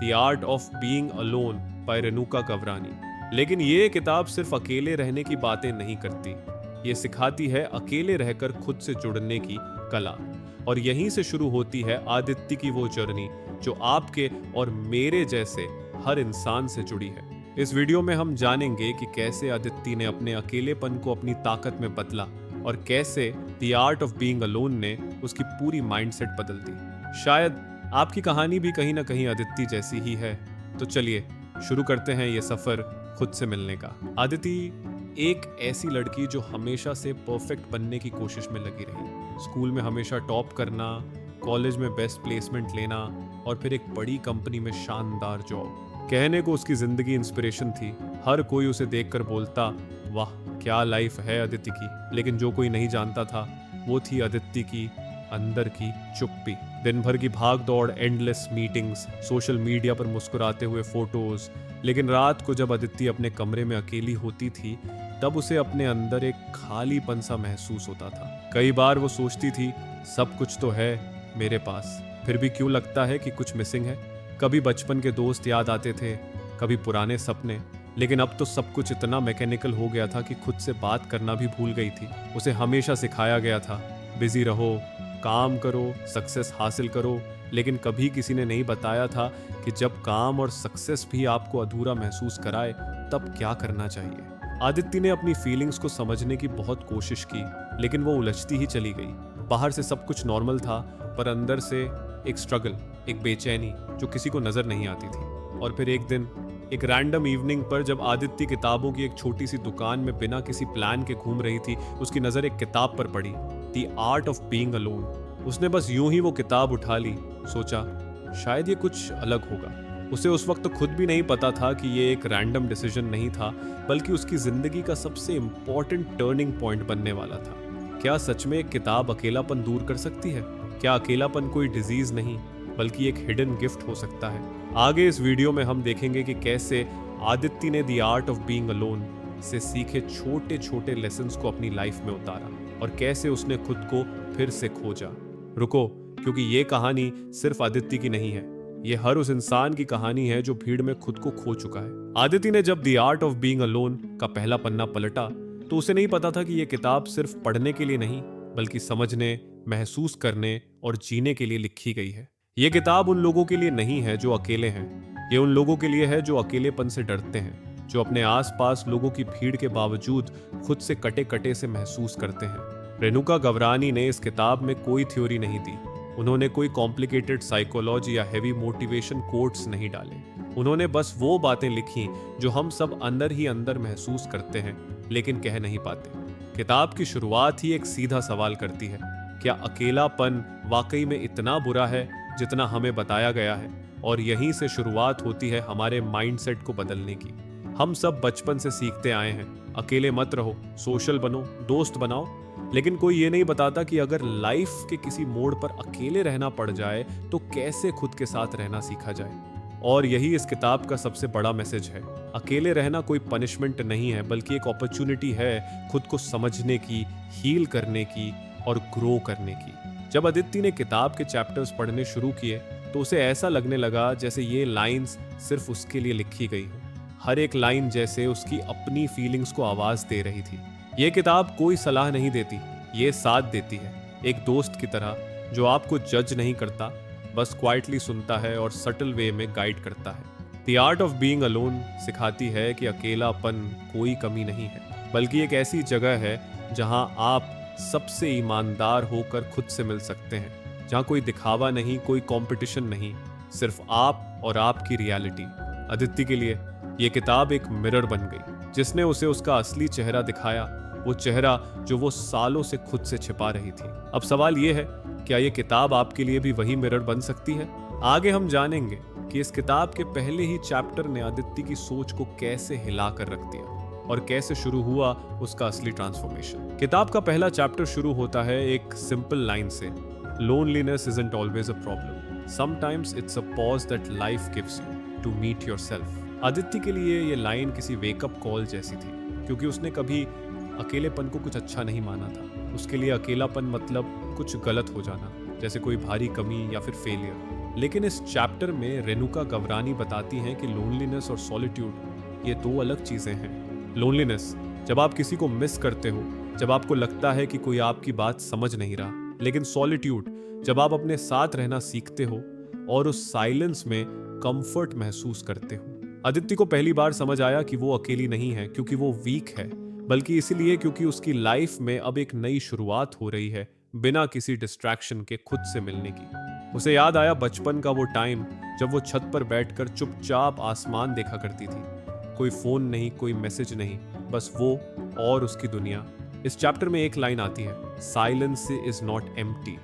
The art of being alone by Renuka Gavrani. लेकिन ये किताब सिर्फ अकेले रहने की बातें नहीं करती, ये सिखाती है अकेले रहकर खुद से जुड़ने की कला। और यहीं से शुरू होती है आदित्य की वो जर्नी जो आपके और मेरे जैसे हर इंसान से जुड़ी है। इस वीडियो में हम जानेंगे कि कैसे आदित्य ने अपने अकेलेपन को अपनी ताकत में बदला और कैसे the art of being alone ने उसकी पूरी माइंडसेट बदल दी। शायद आपकी कहानी भी कहीं ना कहीं आदित्य जैसी ही है। तो चलिए शुरू करते हैं ये सफर खुद से मिलने का। आदित्य एक ऐसी लड़की जो हमेशा से परफेक्ट बनने की कोशिश में लगी रही। स्कूल में हमेशा टॉप करना, कॉलेज में बेस्ट प्लेसमेंट लेना और फिर एक बड़ी कंपनी में शानदार जॉब। कहने को उसकी जिंदगी इंस्पिरेशन थी। हर कोई उसे देखकर बोलता, वाह क्या लाइफ है आदित्य की। लेकिन जो कोई नहीं जानता था वो थी आदित्य की अंदर की चुप्पी। दिन भर की भाग दौड़, एंडलेस मीटिंग्स, सोशल मीडिया पर मुस्कुराते हुए फोटोज। लेकिन रात को जब आदित्य अपने कमरे में अकेली होती थी तब उसे अपने अंदर एक खालीपन सा महसूस होता था। कई बार वो सोचती थी, सब कुछ तो है मेरे पास, फिर भी क्यों लगता है कि कुछ मिसिंग है। कभी बचपन के दोस्त याद आते थे, कभी पुराने सपने। लेकिन अब तो सब कुछ इतना मैकेनिकल हो गया था कि खुद से बात करना भी भूल गई थी। उसे हमेशा सिखाया गया था, बिजी रहो, काम करो, सक्सेस हासिल करो। लेकिन कभी किसी ने नहीं बताया था कि जब काम और सक्सेस भी आपको अधूरा महसूस कराए तब क्या करना चाहिए। आदित्य ने अपनी फीलिंग्स को समझने की बहुत कोशिश की, लेकिन वो उलझती ही चली गई। बाहर से सब कुछ नॉर्मल था, पर अंदर से एक स्ट्रगल, एक बेचैनी जो किसी को नजर नहीं आती थी। और फिर एक दिन एक रैंडम इवनिंग पर जब आदित्य किताबों की एक छोटी सी दुकान में बिना किसी प्लान के घूम रही थी, उसकी नजर एक किताब पर पड़ी, the art of being alone. उसने बस यूं ही वो किताब उठा ली। सोचा शायद ये कुछ अलग होगा। उसे उस वक्त तो खुद भी नहीं पता था कि ये एक रैंडम डिसीजन नहीं था, बल्कि उसकी जिंदगी का सबसे इंपॉर्टेंट टर्निंग पॉइंट बनने वाला था। क्या सच में एक किताब अकेलापन दूर कर सकती है? क्या अकेलापन कोई डिजीज नहीं बल्कि एक हिडन गिफ्ट हो सकता है? आगे इस वीडियो में हम देखेंगे कि कैसे आदित्य ने the art of being alone से सीखे छोटे छोटे लेसन्स को अपनी लाइफ में उतारा और कैसे उसने खुद को फिर से खोजा। रुको, क्योंकि ये कहानी सिर्फ आदित्य की नहीं है, ये हर उस इंसान की कहानी है जो भीड़ में खुद को खो चुका है। आदित्य ने जब the art of being alone का पहला पन्ना पलटा तो उसे नहीं पता था कि यह किताब सिर्फ पढ़ने के लिए नहीं बल्कि समझने, महसूस करने और जीने के लिए लिखी गई है। ये किताब उन लोगों के लिए नहीं है जो अकेले हैं, ये उन लोगों के लिए है जो अकेलेपन से डरते हैं, जो अपने आसपास लोगों की भीड़ के बावजूद खुद से कटे कटे से महसूस करते हैं। रेणुका गवरानी ने इस किताब में कोई थ्योरी नहीं दी। उन्होंने कोई कॉम्प्लिकेटेड साइकोलॉजी या हैवी मोटिवेशन कोट्स नहीं डाले। उन्होंने बस वो बातें लिखी जो हम सब अंदर ही अंदर महसूस करते हैं लेकिन कह नहीं पाते। किताब की शुरुआत ही एक सीधा सवाल करती है, क्या अकेलापन वाकई में इतना बुरा है जितना हमें बताया गया है? और यहीं से शुरुआत होती है हमारे माइंडसेट को बदलने की। हम सब बचपन से सीखते आए हैं, अकेले मत रहो, सोशल बनो, दोस्त बनाओ। लेकिन कोई ये नहीं बताता कि अगर लाइफ के किसी मोड़ पर अकेले रहना पड़ जाए तो कैसे खुद के साथ रहना सीखा जाए। और यही इस किताब का सबसे बड़ा मैसेज है। अकेले रहना कोई पनिशमेंट नहीं है बल्कि एक अपॉर्चुनिटी है खुद को समझने की, हील करने की और ग्रो करने की। जब आदित्य ने किताब के चैप्टर्स पढ़ने शुरू किए तो उसे ऐसा लगने लगा जैसे ये लाइंस सिर्फ उसके लिए लिखी गई हो। हर एक लाइन जैसे उसकी अपनी फीलिंग्स को आवाज दे रही थी। ये किताब कोई सलाह नहीं देती, ये साथ देती है, एक दोस्त की तरह जो आपको जज नहीं करता, बस क्वाइटली सुनता है और सटल वे में गाइड करता है। The art of being alone सिखाती है कि अकेलापन कोई कमी नहीं है बल्कि एक ऐसी जगह है जहां आप सबसे ईमानदार होकर खुद से मिल सकते हैं, जहां कोई दिखावा नहीं, कोई कंपटीशन नहीं, सिर्फ आप और आपकी रियलिटी। आदित्य के लिए यह किताब एक मिरर बन गई जिसने उसे उसका असली चेहरा दिखाया, वो चेहरा जो वो सालों से खुद से छिपा रही थी। अब सवाल ये है, क्या ये किताब आपके लिए भी वही मिरर बन सकती है? आगे हम जानेंगे कि इस किताब के पहले ही चैप्टर ने आदित्य की सोच को कैसे हिला कर रख दिया और कैसे शुरू हुआ उसका असली ट्रांसफॉर्मेशन। किताब का पहला चैप्टर शुरू होता है एक सिंपल लाइन से, loneliness isn't always a problem, sometimes it's a pause that life gives you to meet yourself. Aditya के लिए ये लाइन किसी वेकअप कॉल जैसी थी, क्योंकि उसने कभी अकेलेपन को कुछ अच्छा नहीं माना था। उसके लिए अकेलापन मतलब कुछ गलत हो जाना, जैसे कोई भारी कमी या फिर फेलियर। लेकिन इस चैप्टर में रेणुका गवरानी बताती हैं कि लोनलीनेस और सॉलिट्यूड ये दो अलग चीजें हैं। लोनलीनेस जब आप किसी को मिस करते हो, जब आपको लगता है कि कोई आपकी बात समझ नहीं रहा। लेकिन सॉलिट्यूड जब आप अपने साथ रहना सीखते हो और उस साइलेंस में कंफर्ट महसूस करते हो। आदित्य को पहली बार समझ आया कि वो अकेली नहीं है क्योंकि वो वीक है, बल्कि इसलिए क्योंकि उसकी लाइफ में अब एक नई शुरुआत हो रही है बिना किसी डिस्ट्रैक्शन के खुद से मिलने की। उसे याद आया बचपन का वो टाइम जब वो छत पर बैठकर चुपचाप आसमान देखा करती थी। कोई फोन नहीं, कोई मैसेज नहीं, बस वो और उसकी दुनिया। इस चैप्टर में एक लाइन आती है, silence is not empty,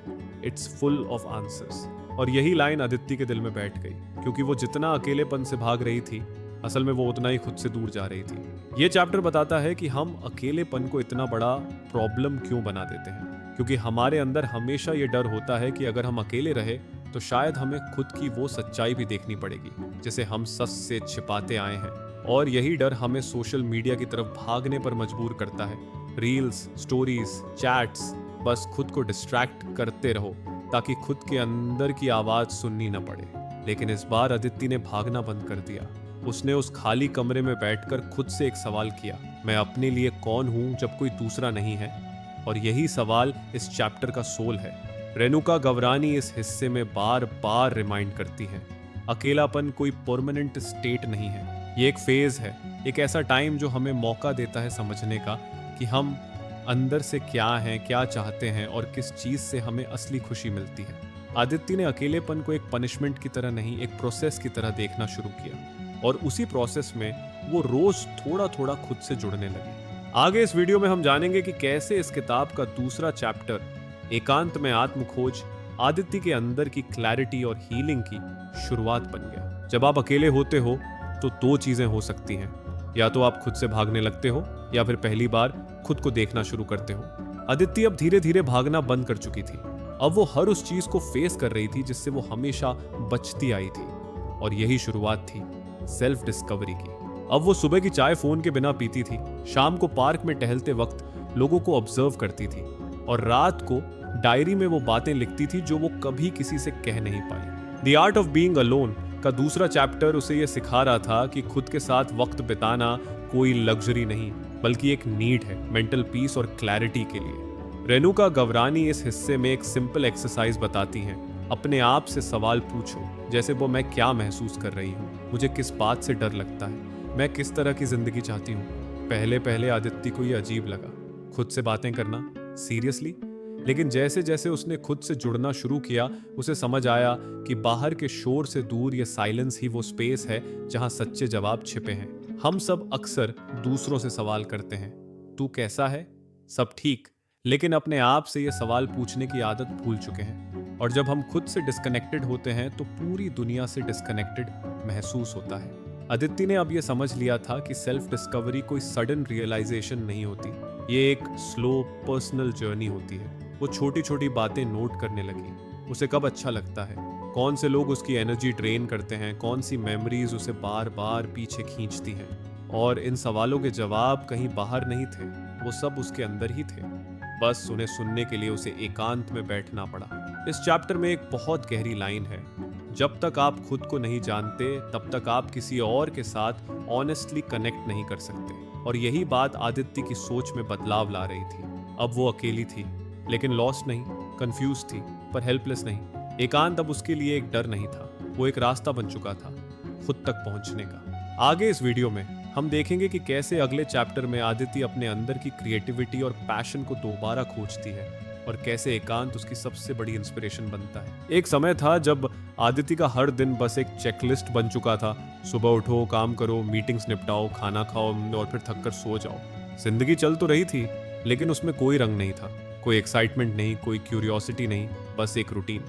it's full of answers. और यही लाइन आदित्य के दिल में बैठ गई, क्योंकि वो जितना अकेलेपन से भाग रही थी, असल में वो उतना ही खुद से दूर जा रही थी। ये चैप्टर बताता है कि हम अकेलेपन को इतना बड़ा प्रॉब्लम क्यों बना देते हैं, क्योंकि हमारे अंदर हमेशा ये डर होता है कि अगर हम अकेले रहे तो शायद हमें खुद की वो सच्चाई भी देखनी पड़ेगी जिसे हम सच से छिपाते आए हैं। और यही डर हमें सोशल मीडिया की तरफ भागने पर मजबूर करता है। रील्स, स्टोरीज, चैट्स, बस खुद को डिस्ट्रैक्ट करते रहो ताकि खुद के अंदर की आवाज सुननी न पड़े। लेकिन इस बार अदिति ने भागना बंद कर दिया। उसने उस खाली कमरे में बैठकर खुद से एक सवाल किया, मैं अपने लिए कौन हूं जब कोई दूसरा नहीं है? और यही सवाल इस चैप्टर का सोल है। रेणुका गवरानी इस हिस्से में बार बार रिमाइंड करती है, अकेलापन कोई परमानेंट स्टेट नहीं है, ये एक फेज है, एक ऐसा टाइम जो हमें मौका देता है समझने का कि हम अंदर से क्या हैं, क्या चाहते हैं और किस चीज से हमें असली खुशी मिलती है। आदित्य ने अकेलेपन को एक पनिशमेंट की तरह नहीं, एक प्रोसेस की तरह देखना शुरू किया और उसी प्रोसेस में वो रोज थोड़ा थोड़ा खुद से जुड़ने लगी। आगे इस वीडियो में हम जानेंगे कि कैसे इस किताब का दूसरा चैप्टर, एकांत में आत्मखोज, आदित्य के अंदर की क्लैरिटी और हीलिंग की शुरुआत बन गया। जब आप अकेले होते हो तो दो चीजें हो सकती हैं, या तो आप खुद से भागने लगते हो या फिर पहली बार खुद को देखना शुरू करते हो। आदित्य अब धीरे धीरे भागना बंद कर चुकी थी। अब वो हर उस चीज को फेस कर रही थी जिससे वो हमेशा बचती आई थी, और यही शुरुआत थी सेल्फ डिस्कवरी की। अब वो सुबह की चाय फोन के बिना पीती थी, शाम को पार्क में टहलते वक्त लोगों को ऑब्जर्व करती थी और रात को डायरी में वो बातें लिखती थी जो वो कभी किसी से कह नहीं पाई। The art of being alone का दूसरा चैप्टर उसे ये सिखा रहा था कि खुद के साथ वक्त बिताना कोई लग्जरी नहीं, बल्कि एक नीड है मेंटल पीस और क्लैरिटी के लिए। रेणुका गवरानी इस हिस्से में एक सिंपल एक्सरसाइज बताती हैं, अपने आप से सवाल पूछो, जैसे वो मैं क्या महसूस कर रही हूँ, मुझे किस बात से डर लगता है, मैं किस तरह की जिंदगी चाहती हूँ। पहले पहले आदित्य को ये अजीब लगा, खुद से बातें करना, सीरियसली। लेकिन जैसे जैसे उसने खुद से जुड़ना शुरू किया, उसे समझ आया कि बाहर के शोर से दूर ये साइलेंस ही वो स्पेस है जहां सच्चे जवाब छिपे हैं। हम सब अक्सर दूसरों से सवाल करते हैं, तू कैसा है, सब ठीक, लेकिन अपने आप से ये सवाल पूछने की आदत भूल चुके हैं। और जब हम खुद से डिस्कनेक्टेड होते हैं तो पूरी दुनिया से डिस्कनेक्टेड महसूस होता है। आदित्य ने अब ये समझ लिया था कि सेल्फ डिस्कवरी कोई सडन रियलाइजेशन नहीं होती, ये एक स्लो पर्सनल जर्नी होती है। वो छोटी छोटी बातें नोट करने लगी, उसे कब अच्छा लगता है, कौन से लोग उसकी एनर्जी ड्रेन करते हैं, कौन सी मेमोरीज उसे बार बार पीछे खींचती हैं। और इन सवालों के जवाब कहीं बाहर नहीं थे, वो सब उसके अंदर ही थे, बस उन्हें सुनने के लिए उसे एकांत में बैठना पड़ा। इस चैप्टर में एक बहुत गहरी लाइन है, जब तक आप खुद को नहीं जानते तब तक आप किसी और के साथ ऑनेस्टली कनेक्ट नहीं कर सकते। और यही बात आदित्य की सोच में बदलाव ला रही थी। अब वो अकेली थी, लेकिन लॉस्ट नहीं, कंफ्यूज थी, पर हेल्पलेस नहीं। एकांत अब उसके लिए एक डर नहीं था, वो एक रास्ता बन चुका था खुद तक पहुंचने का। आगे इस वीडियो में हम देखेंगे कि कैसे अगले चैप्टर में आदित्य अपने अंदर की क्रिएटिविटी और पैशन को दोबारा खोजती है और कैसे एकांत उसकी सबसे बड़ी इंस्पिरेशन बनता है। एक समय था जब आदित्य का हर दिन बस एक चेकलिस्ट बन चुका था, सुबह उठो, काम करो, मीटिंग्स निपटाओ, खाना खाओ और फिर थक कर सो जाओ। जिंदगी चल तो रही थी, लेकिन उसमें कोई रंग नहीं था, कोई एक्साइटमेंट नहीं, कोई क्यूरियोसिटी नहीं, बस एक रूटीन।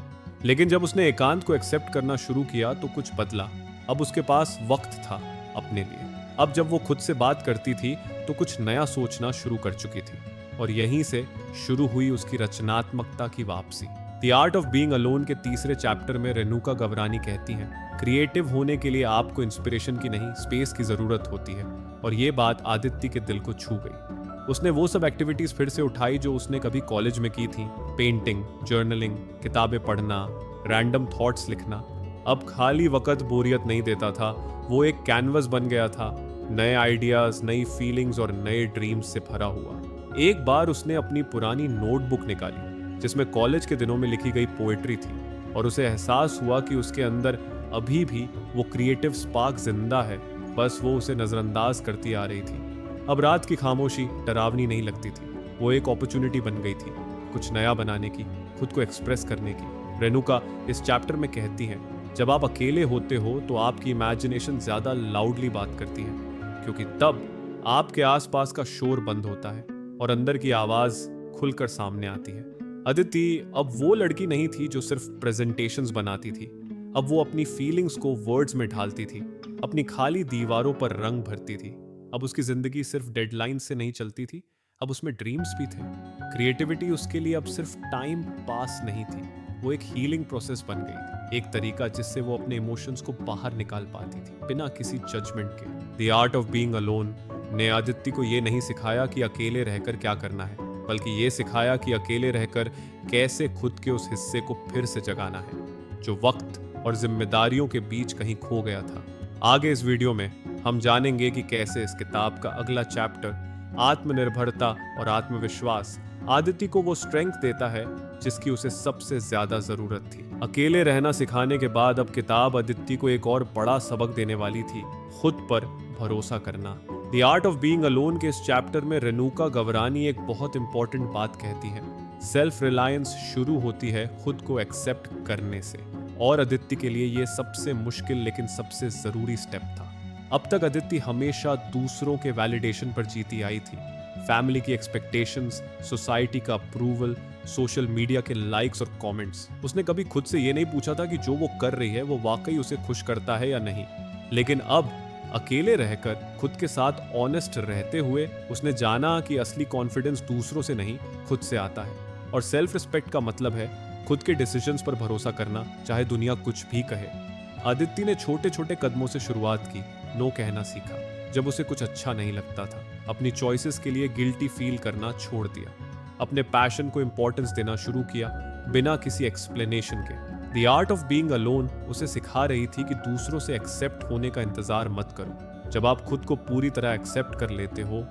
लेकिन जब उसने एकांत को एक्सेप्ट करना शुरू किया तो कुछ बदला। अब उसके पास वक्त था अपने लिए। अब जब वो खुद से बात करती थी तो कुछ नया सोचना शुरू कर चुकी थी, और यहीं से शुरू हुई उसकी रचनात्मकता की वापसी। The art of being alone के तीसरे चैप्टर में रेणुका गवरानी कहती हैं, क्रिएटिव होने के लिए आपको इंस्पिरेशन की नहीं, स्पेस की जरूरत होती है। और ये बात आदित्य के दिल को छू गई। उसने वो सब एक्टिविटीज फिर से उठाई जो उसने कभी कॉलेज में की थी, पेंटिंग, जर्नलिंग, किताबें पढ़ना, रैंडम थॉट्स लिखना। अब खाली वक्त बोरियत नहीं देता था, वो एक कैनवस बन गया था, नए आइडियाज, नई फीलिंग्स और नए ड्रीम्स से भरा हुआ। एक बार उसने अपनी पुरानी नोटबुक निकाली जिसमें कॉलेज के दिनों में लिखी गई पोएट्री थी और उसे एहसास हुआ कि उसके अंदर अभी भी वो क्रिएटिव स्पार्क जिंदा है, बस वो उसे नजरअंदाज करती आ रही थी। अब रात की खामोशी डरावनी नहीं लगती थी, वो एक अपॉर्चुनिटी बन गई थी कुछ नया बनाने की, खुद को एक्सप्रेस करने की। रेणुका इस चैप्टर में कहती है, जब आप अकेले होते हो तो आपकी इमेजिनेशन ज्यादा लाउडली बात करती है, क्योंकि तब आपके आसपास का शोर बंद होता है और अंदर की आवाज खुलकर सामने आती है। अदिति अब वो लड़की नहीं थी जो सिर्फ प्रेजेंटेशंस बनाती थी, अब वो अपनी फीलिंग्स को वर्ड्स में ढालती थी, अपनी खाली दीवारों पर रंग भरती थी। अब उसकी जिंदगी सिर्फ डेडलाइन से नहीं चलती थी, अब उसमें ड्रीम्स भी थे। क्रिएटिविटी उसके लिए अब सिर्फ टाइम पास नहीं थी, वो एक हीलिंग प्रोसेस बन गई थी, एक तरीका जिससे वो अपने इमोशंस को बाहर निकाल पाती थी बिना किसी जजमेंट के। The art of being alone ने आदित्य को ये नहीं सिखाया कि अकेले रहकर क्या करना है, बल्कि ये सिखाया कि अकेले रहकर कैसे खुद के उस हिस्से को फिर से जगाना है जो वक्त और जिम्मेदारियों के बीच कहीं खो गया था। आगे इस वीडियो में हम जानेंगे कि कैसे इस किताब का अगला चैप्टर आत्मनिर्भरता और आत्मविश्वास आदित्य को वो स्ट्रेंथ देता है जिसकी उसे सबसे ज्यादा जरूरत थी। अकेले रहना सिखाने के बाद अब किताब आदित्य को एक और बड़ा सबक देने वाली थी, खुद पर भरोसा करना। The art of being alone के इस चैप्टर में रेणुका गवरानी एक बहुत इंपॉर्टेंट बात कहती है, सेल्फ रिलायंस शुरू होती है खुद को एक्सेप्ट करने से, और आदित्य के लिए ये सबसे मुश्किल लेकिन सबसे जरूरी स्टेप था। अब तक आदित्य हमेशा दूसरों के वैलिडेशन पर जीती आई थी, फैमिली की एक्सपेक्टेशंस, सोसाइटी का अप्रूवल, सोशल मीडिया के लाइक्स और कमेंट्स। उसने कभी खुद से ये नहीं पूछा था कि जो वो कर रही है वो वाकई उसे खुश करता है या नहीं। लेकिन अब अकेले रहकर खुद के साथ ऑनेस्ट रहते हुए उसने जाना कि असली कॉन्फिडेंस दूसरों से नहीं खुद से आता है, और सेल्फ रिस्पेक्ट का मतलब है खुद के डिसीजंस पर भरोसा करना, चाहे दुनिया कुछ भी कहे। आदित्य ने छोटे छोटे कदमों से शुरुआत की, नो कहना सीखा जब उसे कुछ अच्छा नहीं लगता था, अपनी चॉइसेस के लिए गिल्टी फील करना छोड़ दिया, अपने पैशन को इंपॉर्टेंस देना शुरू किया बिना किसी एक्सप्लेनेशन के। The art of being alone उसे सिखा रही थी कि दूसरों से एक्सेप्ट होने का इंतजार मत करो। जब आप खुद को पूरी तरह एक्सेप्ट कर लेते हो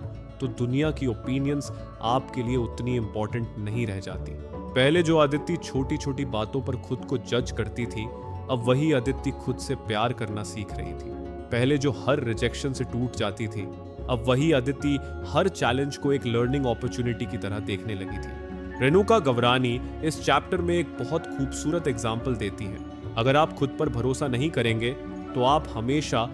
तो दुनिया की ओपिनियंस आपके लिए उतनी इंपॉर्टेंट नहीं रह जाती। पहले जो आदित्य छोटी छोटी बातों पर खुद को जज करती थी, अब वही आदित्य खुद से प्यार करना सीख रही थी। पहले जो हर रिजेक्शन से टूट जाती थी, अब वही आदित्य हर चैलेंज को एक लर्निंग अपॉर्चुनिटी की तरह देखने लगी थी। रेणुका गवरानी इस चैप्टर में एक बहुत खूबसूरत एग्जाम्पल देती है, अगर आप खुद पर भरोसा नहीं करेंगे तो आप हमेशा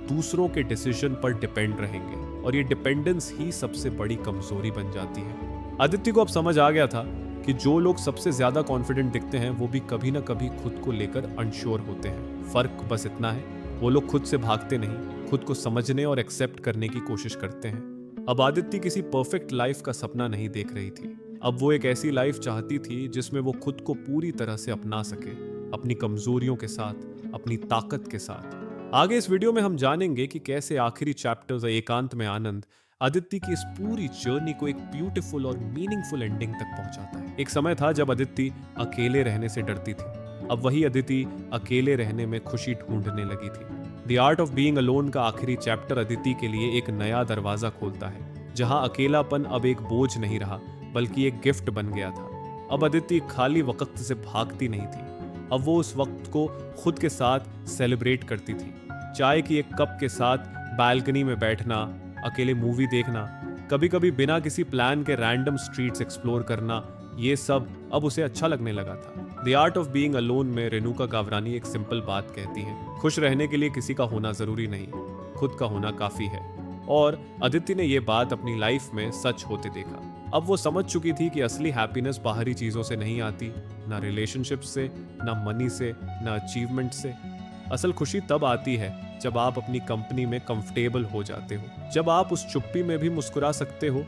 दूसरों के डिसीजन पर डिपेंड रहेंगे, और ये डिपेंडेंस ही सबसे बड़ी कमजोरी बन जाती है। आदित्य को अब समझ आ गया था कि जो लोग सबसे ज्यादा कॉन्फिडेंट दिखते हैं वो भी कभी ना कभी खुद को लेकर अनश्योर होते हैं। फर्क बस इतना है, वो लोग खुद से भागते नहीं, खुद को समझने और एक्सेप्ट करने की कोशिश करते हैं। अब आदित्य किसी परफेक्ट लाइफ का सपना नहीं देख रही थी, अब वो एक ऐसी लाइफ चाहती थी जिसमें वो खुद को पूरी तरह से अपना सके, अपनी कमजोरियों के साथ, अपनी ताकत के साथ। आगे इस वीडियो में हम जानेंगे कि कैसे आखिरी चैप्टर एकांत में आनंद आदित्य की इस पूरी जर्नी को एक ब्यूटीफुल और मीनिंगफुल एंडिंग तक पहुंचाता है। एक समय था जब आदित्य अकेले रहने से डरती थी, अब वही अदिति अकेले रहने में खुशी ढूंढने लगी थी। The art of being alone का आखिरी चैप्टर अदिति के लिए एक नया दरवाजा खोलता है, जहां अकेलापन अब एक बोझ नहीं रहा बल्कि एक गिफ्ट बन गया था। अब अदिति खाली वक्त से भागती नहीं थी, अब वो उस वक्त को खुद के साथ सेलिब्रेट करती थी। चाय की एक कप के साथ बालकनी में बैठना, अकेले मूवी देखना, कभी कभी बिना किसी प्लान के रैंडम स्ट्रीट्स एक्सप्लोर करना, ये सब अब उसे अच्छा लगने लगा था। The art of being alone में रेणुका गवरानी एक सिंपल बात कहती है, खुश रहने के लिए किसी का होना जरूरी नहीं, खुद का होना काफी है। और अदिति ने ये बात अपनी लाइफ में सच होते देखा। अब वो समझ चुकी थी कि असली हैप्पीनेस बाहरी चीजों से नहीं आती, ना रिलेशनशिप से, ना मनी से, ना अचीवमेंट से। असल खुशी तब आती है जब आप अपनी कंपनी में कंफर्टेबल हो जाते हो, जब आप उस चुप्पी में भी मुस्कुरा सकते हो,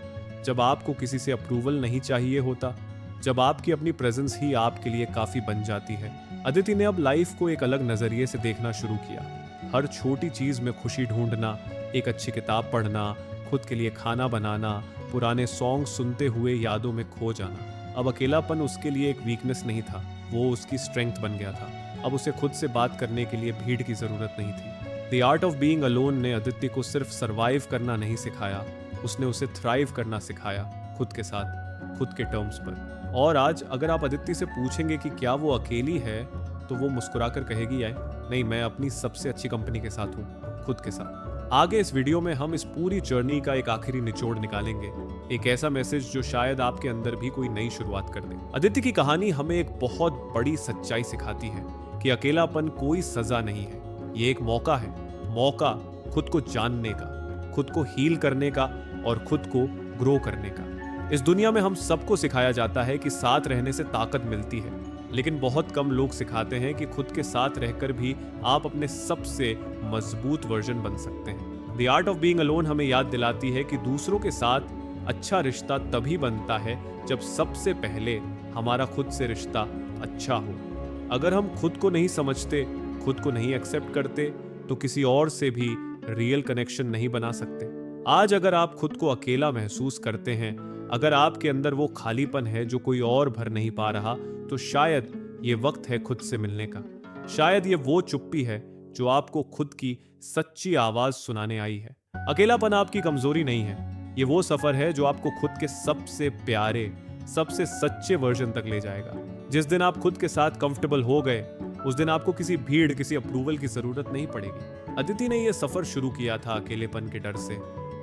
जब आपको किसी से अप्रूवल नहीं चाहिए होता, जब आपकी अपनी प्रेजेंस ही आपके लिए काफी बन जाती है। अदिति ने अब लाइफ को एक अलग नजरिए से देखना शुरू किया। हर छोटी चीज में खुशी ढूंढना, एक अच्छी किताब पढ़ना, खुद के लिए खाना बनाना, पुराने सॉन्ग सुनते हुए यादों में खो जाना। अब अकेलापन उसके लिए एक वीकनेस नहीं था, वो उसकी स्ट्रेंथ बन गया था। अब उसे खुद से बात करने के लिए भीड़ की जरूरत नहीं थी। The art of being alone ने अदिति को सिर्फ सरवाइव करना नहीं सिखाया, उसने उसे थ्राइव करना सिखाया, खुद के साथ, खुद के टर्म्स पर। और आज अगर आप अदिति से पूछेंगे कि क्या वो अकेली है, तो वो मुस्कुराकर कहेगी नहीं, मैं अपनी सबसे अच्छी कंपनी के साथ हूँ, खुद के साथ। आगे इस वीडियो में हम इस पूरी जर्नी का एक आखिरी निचोड़ निकालेंगे, एक ऐसा मैसेज जो शायद आपके अंदर भी कोई नई शुरुआत कर दे। अदिति की कहानी हमें एक बहुत बड़ी सच्चाई सिखाती है कि अकेलापन कोई सजा नहीं है, ये एक मौका है, मौका खुद को जानने का, खुद को हील करने का और खुद को ग्रो करने का। इस दुनिया में हम सबको सिखाया जाता है कि साथ रहने से ताकत मिलती है, लेकिन बहुत कम लोग सिखाते हैं कि खुद के साथ रहकर भी आप अपने सबसे मजबूत वर्जन बन सकते हैं। The art of being alone हमें याद दिलाती है कि दूसरों के साथ अच्छा रिश्ता तभी बनता है जब सबसे पहले हमारा खुद से रिश्ता अच्छा हो। अगर हम खुद को नहीं समझते, खुद को नहीं एक्सेप्ट करते, तो किसी और से भी रियल कनेक्शन नहीं बना सकते। आज अगर आप खुद को अकेला महसूस करते हैं, अगर आपके अंदर वो खालीपन है जो कोई और भर नहीं पा रहा, तो शायद ये वक्त है खुद से मिलने का। शायद ये वो चुप्पी है जो आपको खुद की सच्ची आवाज सुनाने आई है। अकेलापन आपकी कमजोरी नहीं है, ये वो सफर है जो आपको खुद के सबसे प्यारे, सबसे सच्चे वर्जन तक ले जाएगा। जिस दिन आप खुद के साथ कंफर्टेबल हो गए, उस दिन आपको किसी भीड़, किसी अप्रूवल की जरूरत नहीं पड़ेगी। अदिति ने यह सफर शुरू किया था अकेलेपन के डर से,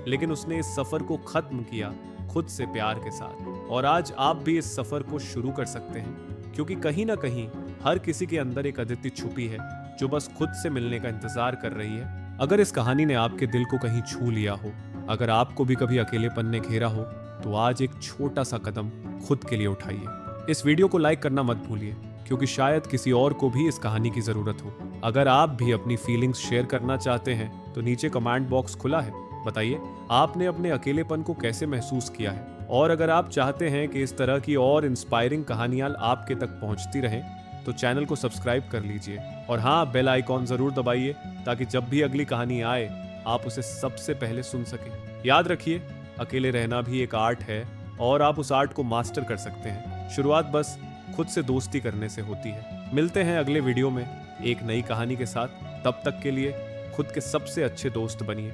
लेकिन उसने इस सफर को खत्म किया खुद से प्यार के साथ। और आज आप भी इस सफर को शुरू कर सकते हैं, क्योंकि कहीं ना कहीं हर किसी के अंदर एक अदिति छुपी है जो बस खुद से मिलने का इंतजार कर रही है। अगर इस कहानी ने आपके दिल को कहीं छू लिया हो, अगर आपको भी कभी अकेलेपन ने घेरा हो, तो आज एक छोटा सा कदम खुद के लिए उठाइए। इस वीडियो को लाइक करना मत भूलिए, क्योंकि शायद किसी और को भी इस कहानी की जरूरत हो। अगर आप भी अपनी फीलिंग्स शेयर करना चाहते हैं तो नीचे कमेंट बॉक्स खुला है, बताइए आपने अपने अकेलेपन को कैसे महसूस किया है। और अगर आप चाहते हैं कि इस तरह की और इंस्पायरिंग कहानियां आपके तक पहुंचती रहें, तो चैनल को सब्सक्राइब कर लीजिए और हाँ, बेल आइकॉन जरूर दबाइए, ताकि जब भी अगली कहानी आए आप उसे सबसे पहले सुन सकें। याद रखिए, अकेले रहना भी एक आर्ट है और आप उस आर्ट को मास्टर कर सकते हैं। शुरुआत बस खुद से दोस्ती करने से होती है। मिलते हैं अगले वीडियो में एक नई कहानी के साथ। तब तक के लिए खुद के सबसे अच्छे दोस्त बनिए।